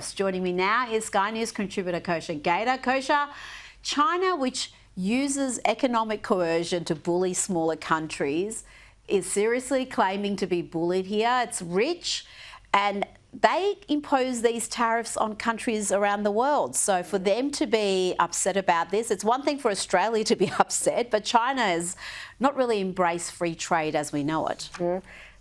Joining me now is Sky News contributor Kosha Gada. Kosha, China, which uses economic coercion to bully smaller countries, is seriously claiming to be bullied here. It's rich and they impose these tariffs on countries around the world. So for them to be upset about this, it's one thing for Australia to be upset, but China has not really embraced free trade as we know it.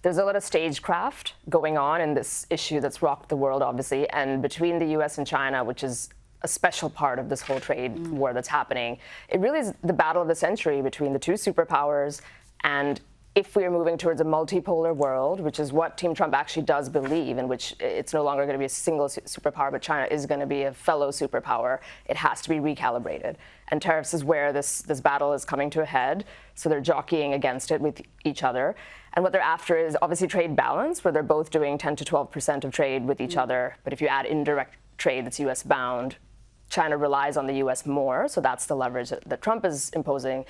There's a lot of stagecraft going on in this issue that's rocked the world, obviously, and between the US and China, which is a special part of this whole trade war that's happening, it really is the battle of the century between the two superpowers. And if we are moving towards a multipolar world, which is what Team Trump actually does believe, in which it's no longer going to be a single superpower, but China is going to be a fellow superpower, it has to be recalibrated. And tariffs is where this battle is coming to a head. So they're jockeying against it with each other. And what they're after is obviously trade balance, where they're both doing 10 to 12% of trade with each other. But if you add indirect trade that's US bound, China relies on the US more, so that's the leverage that Trump is imposing.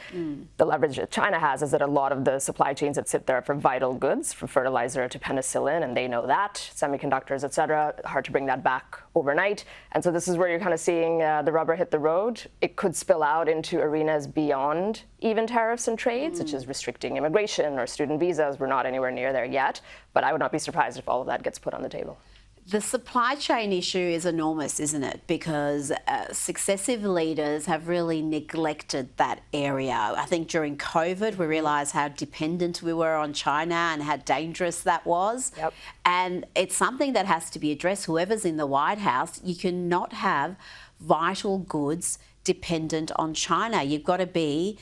The leverage that China has is that a lot of the supply chains that sit there for vital goods, from fertilizer to penicillin, and they know that, semiconductors, et cetera, hard to bring that back overnight. And so this is where you're kind of seeing the rubber hit the road. It could spill out into arenas beyond even tariffs and trade, such as restricting immigration or student visas. We're not anywhere near there yet, but I would not be surprised if all of that gets put on the table. The supply chain issue is enormous, isn't it? Because successive leaders have really neglected that area. I think during COVID, we realised how dependent we were on China and how dangerous that was. Yep. And it's something that has to be addressed. Whoever's in the White House, you cannot have vital goods dependent on China. You've got to be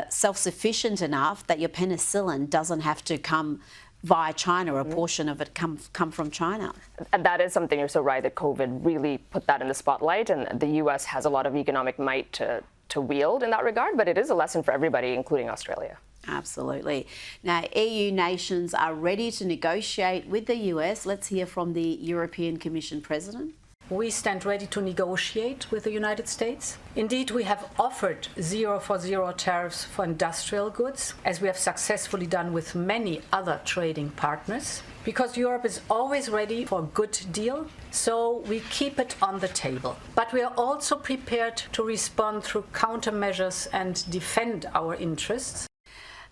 self-sufficient enough that your penicillin doesn't have to come via China, or a portion of it come from China. And that is something, you're so right, that COVID really put that in the spotlight, and the US has a lot of economic might to wield in that regard, but it is a lesson for everybody, including Australia. Absolutely. Now, EU nations are ready to negotiate with the US. Let's hear from the European Commission President. We stand ready to negotiate with the United States. Indeed, we have offered 0 for 0 tariffs for industrial goods, as we have successfully done with many other trading partners, because Europe is always ready for a good deal, so we keep it on the table. But we are also prepared to respond through countermeasures and defend our interests.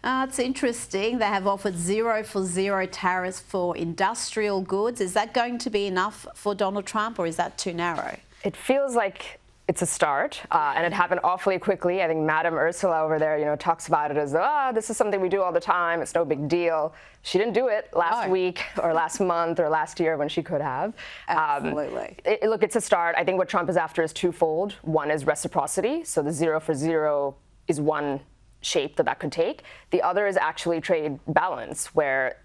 It's interesting. They have offered 0 for 0 tariffs for industrial goods. Is that going to be enough for Donald Trump, or is that too narrow? It feels like it's a start, and it happened awfully quickly. I think Madam Ursula over there, talks about it as though, this is something we do all the time. It's no big deal. She didn't do it last week or last month or last year when she could have. Absolutely. Look, it's a start. I think what Trump is after is twofold. One is reciprocity. So the 0 for 0 is one shape that could take. The other is actually trade balance, where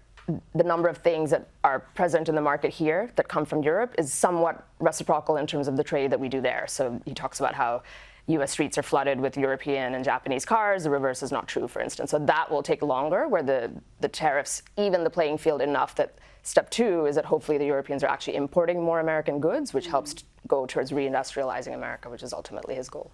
the number of things that are present in the market here that come from Europe is somewhat reciprocal in terms of the trade that we do there. So he talks about how US streets are flooded with European and Japanese cars. The reverse is not true, for instance. So that will take longer, where the tariffs even the playing field enough that step 2 is that hopefully the Europeans are actually importing more American goods, which helps go towards reindustrializing America, which is ultimately his goal.